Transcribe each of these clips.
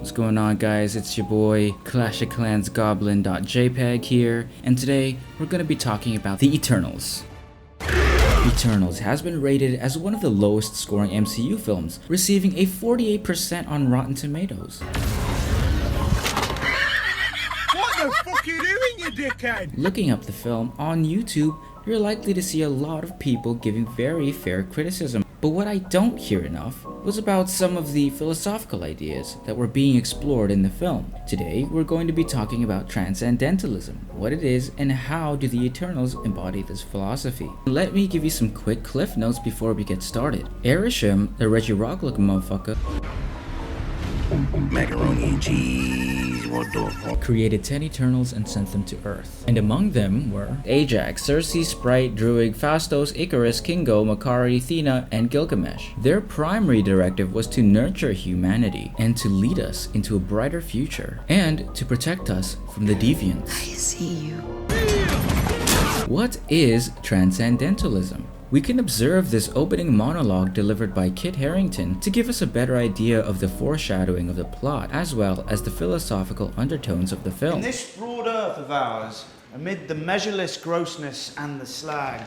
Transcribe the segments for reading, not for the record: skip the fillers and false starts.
What's going on, guys? It's your boy Clash of Clans Goblin.jpg here, and today we're going to be talking about the Eternals. Eternals has been rated as one of the lowest scoring MCU films, receiving a 48% on Rotten Tomatoes. What the fuck are you doing, you dickhead? Looking up the film on YouTube, you're likely to see a lot of people giving very fair criticism. But what I don't hear enough was about some of the philosophical ideas that were being explored in the film. Today, we're going to be talking about Transcendentalism, what it is, and how do the Eternals embody this philosophy. Let me give you some quick cliff notes before we get started. Erisham, the Reggie Rock looking motherfucker, macaroni and cheese, what the fuck? Created 10 Eternals and sent them to Earth. And among them were Ajax, Cersei, Sprite, Druig, Phastos, Icarus, Kingo, Makari, Thena, and Gilgamesh. Their primary directive was to nurture humanity and to lead us into a brighter future and to protect us from the deviants. I see you. What is Transcendentalism? We can observe this opening monologue delivered by Kit Harington to give us a better idea of the foreshadowing of the plot, as well as the philosophical undertones of the film. In this broad earth of ours, amid the measureless grossness and the slag,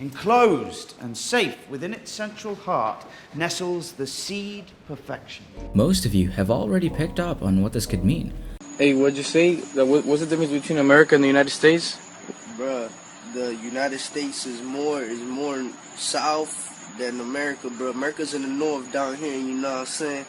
enclosed and safe within its central heart, nestles the seed perfection. Most of you have already picked up on what this could mean. Hey, what'd you say? What's the difference between America and the United States? Bruh, the United States is more south than America, bro. America's in the north down here, you know what I'm saying?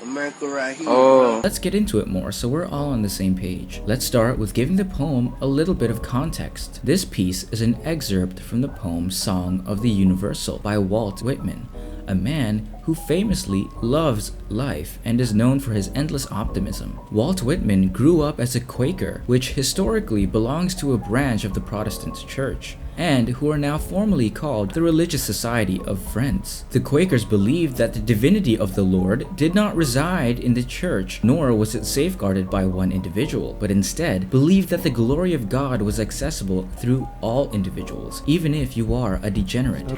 America right here. Oh. Let's get into it more so we're all on the same page. Let's start with giving the poem a little bit of context. This piece is an excerpt from the poem Song of the Universal by Walt Whitman, a man who famously loves life and is known for his endless optimism. Walt Whitman grew up as a Quaker, which historically belongs to a branch of the Protestant Church, and who are now formally called the Religious Society of Friends. The Quakers believed that the divinity of the Lord did not reside in the church, nor was it safeguarded by one individual, but instead believed that the glory of God was accessible through all individuals, even if you are a degenerate.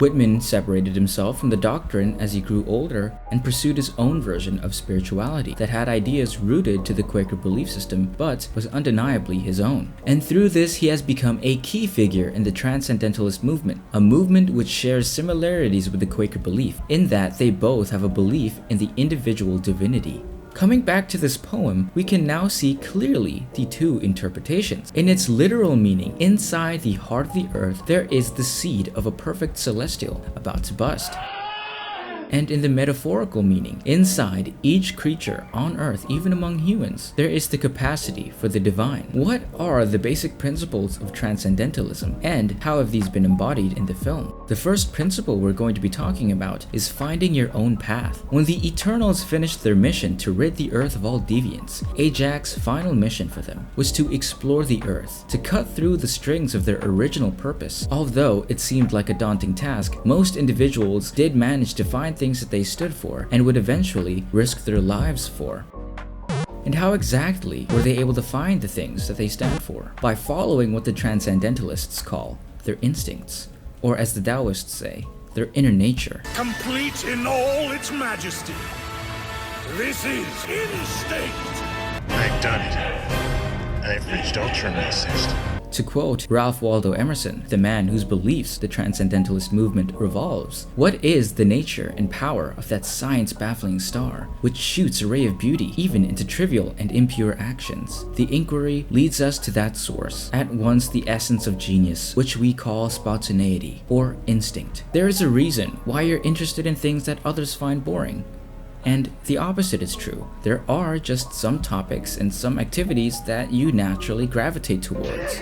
Whitman separated himself from the doctrine as he grew older and pursued his own version of spirituality that had ideas rooted to the Quaker belief system but was undeniably his own. And through this he has become a key figure in the Transcendentalist movement, a movement which shares similarities with the Quaker belief in that they both have a belief in the individual divinity. Coming back to this poem, we can now see clearly the two interpretations. In its literal meaning, inside the heart of the earth, there is the seed of a perfect celestial about to bust. And in the metaphorical meaning, inside each creature on earth, even among humans, there is the capacity for the divine. What are the basic principles of Transcendentalism, and how have these been embodied in the film? The first principle we're going to be talking about is finding your own path. When the Eternals finished their mission to rid the earth of all deviants, Ajax's final mission for them was to explore the earth, to cut through the strings of their original purpose. Although it seemed like a daunting task, most individuals did manage to find things that they stood for and would eventually risk their lives for. And how exactly were they able to find the things that they stand for? By following what the Transcendentalists call their instincts, or as the Taoists say, their inner nature. Complete in all its majesty. This is instinct. I've done it. I've reached ultimate assist. To quote Ralph Waldo Emerson, the man whose beliefs the Transcendentalist movement revolves, what is the nature and power of that science-baffling star, which shoots a ray of beauty even into trivial and impure actions? The inquiry leads us to that source, at once the essence of genius, which we call spontaneity, or instinct. There is a reason why you're interested in things that others find boring. And the opposite is true. There are just some topics and some activities that you naturally gravitate towards.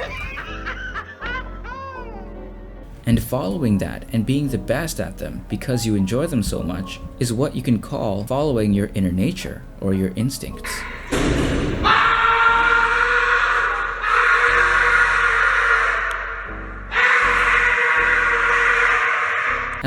And following that and being the best at them because you enjoy them so much is what you can call following your inner nature or your instincts.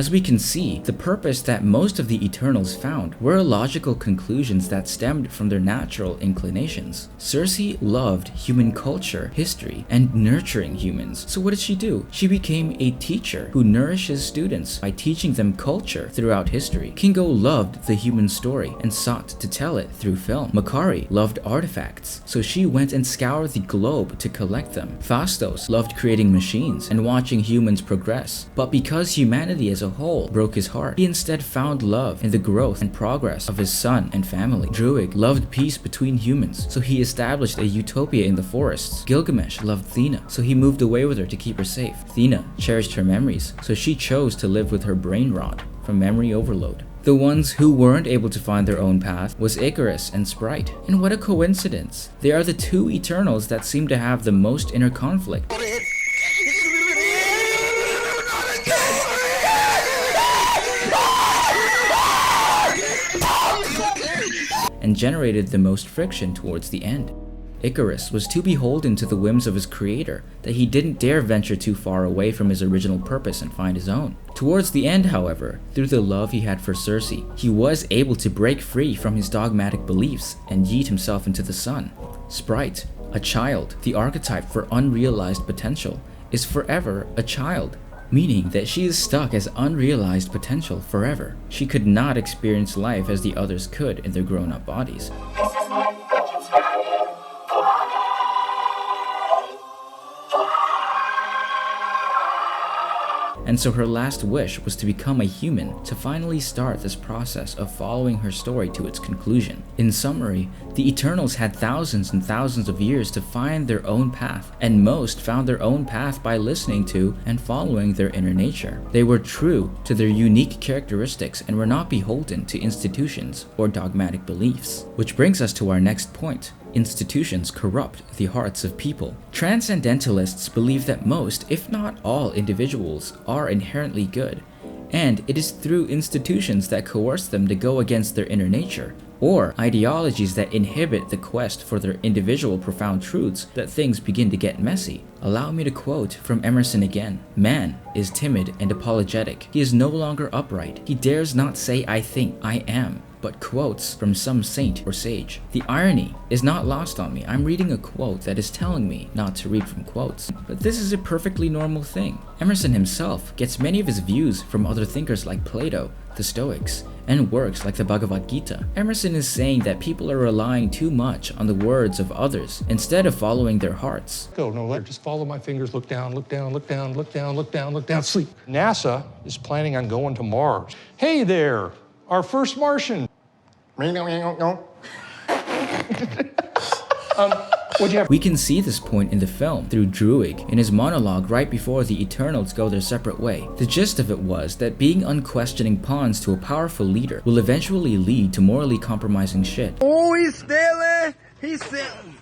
As we can see, the purpose that most of the Eternals found were illogical conclusions that stemmed from their natural inclinations. Cersei loved human culture, history, and nurturing humans. So what did she do? She became a teacher who nourishes students by teaching them culture throughout history. Kingo loved the human story and sought to tell it through film. Makari loved artifacts, so she went and scoured the globe to collect them. Phastos loved creating machines and watching humans progress, but because humanity as a whole broke his heart, he instead found love in the growth and progress of his son and family. Druig loved peace between humans, so he established a utopia in the forests. Gilgamesh loved Thena, so he moved away with her to keep her safe. Thena cherished her memories, so she chose to live with her brain rot from memory overload. The ones who weren't able to find their own path was Icarus and Sprite. And what a coincidence! They are the two Eternals that seem to have the most inner conflict. And generated the most friction towards the end. Icarus was too beholden to the whims of his creator that he didn't dare venture too far away from his original purpose and find his own. Towards the end, however, through the love he had for Cersei, he was able to break free from his dogmatic beliefs and yeet himself into the sun. Sprite, a child, the archetype for unrealized potential, is forever a child, meaning that she is stuck as unrealized potential forever. She could not experience life as the others could in their grown-up bodies. And so her last wish was to become a human to finally start this process of following her story to its conclusion. In summary, the Eternals had thousands and thousands of years to find their own path, and most found their own path by listening to and following their inner nature. They were true to their unique characteristics and were not beholden to institutions or dogmatic beliefs. Which brings us to our next point. Institutions corrupt the hearts of people. Transcendentalists believe that most, if not all, individuals are inherently good, and it is through institutions that coerce them to go against their inner nature, or ideologies that inhibit the quest for their individual profound truths, that things begin to get messy. Allow me to quote from Emerson again. "Man is timid and apologetic. He is no longer upright. He dares not say 'I think,' 'I am,' but quotes from some saint or sage. The irony is not lost on me. I'm reading a quote that is telling me not to read from quotes. But this is a perfectly normal thing. Emerson himself gets many of his views from other thinkers like Plato, the Stoics, and works like the Bhagavad Gita. Emerson is saying that people are relying too much on the words of others instead of following their hearts. Just follow my fingers, look down, look down, look down, look down, look down, look down, sleep. NASA is planning on going to Mars. Hey there, our first Martian. We can see this point in the film through Druig in his monologue right before the Eternals go their separate way. The gist of it was that being unquestioning pawns to a powerful leader will eventually lead to morally compromising shit. Oh, he's stealing! He's stealing!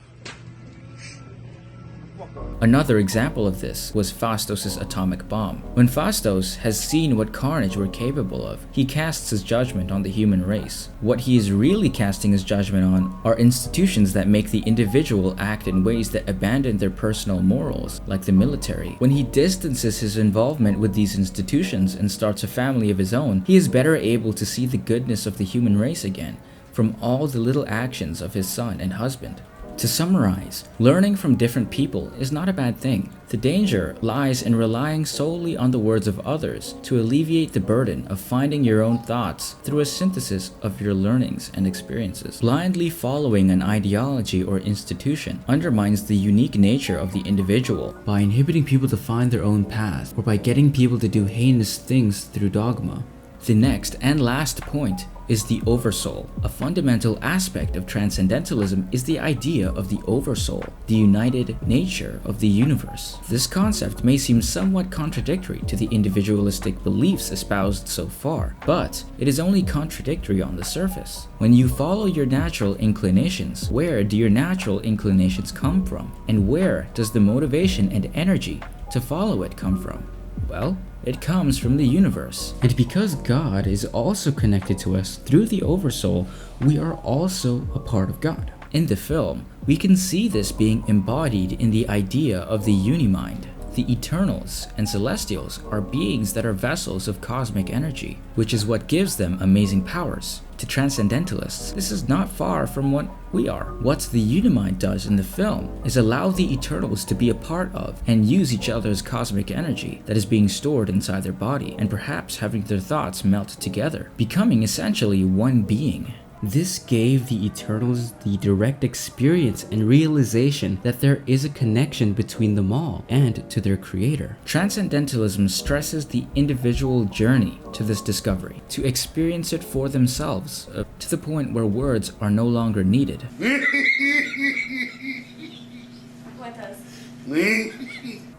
Another example of this was Phastos' atomic bomb. When Phastos has seen what carnage we're capable of, he casts his judgment on the human race. What he is really casting his judgment on are institutions that make the individual act in ways that abandon their personal morals, like the military. When he distances his involvement with these institutions and starts a family of his own, he is better able to see the goodness of the human race again, from all the little actions of his son and husband. To summarize, learning from different people is not a bad thing. The danger lies in relying solely on the words of others to alleviate the burden of finding your own thoughts through a synthesis of your learnings and experiences. Blindly following an ideology or institution undermines the unique nature of the individual by inhibiting people to find their own path, or by getting people to do heinous things through dogma. The next and last point is the oversoul. A fundamental aspect of Transcendentalism is the idea of the oversoul, the united nature of the universe. This concept may seem somewhat contradictory to the individualistic beliefs espoused so far, but it is only contradictory on the surface. When you follow your natural inclinations, where do your natural inclinations come from? And where does the motivation and energy to follow it come from? Well, it comes from the universe. And because God is also connected to us through the oversoul, we are also a part of God. In the film, we can see this being embodied in the idea of the unimind. The The Eternals and Celestials are beings that are vessels of cosmic energy, which is what gives them amazing powers. To Transcendentalists, this is not far from what we are. What the Unimind does in the film is allow the Eternals to be a part of and use each other's cosmic energy that is being stored inside their body, and perhaps having their thoughts melt together, becoming essentially one being. This gave the Eternals the direct experience and realization that there is a connection between them all and to their creator. Transcendentalism stresses the individual journey to this discovery, to experience it for themselves, to the point where words are no longer needed.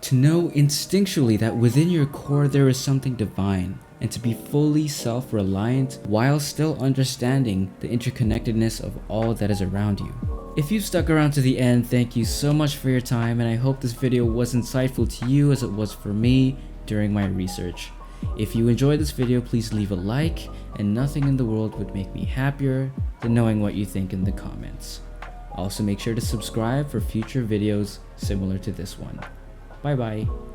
To know instinctually that within your core there is something divine, and to be fully self-reliant while still understanding the interconnectedness of all that is around you. If you've stuck around to the end, thank you so much for your time, and I hope this video was insightful to you as it was for me during my research. If you enjoyed this video, please leave a like, and nothing in the world would make me happier than knowing what you think in the comments. Also make sure to subscribe for future videos similar to this one. Bye bye.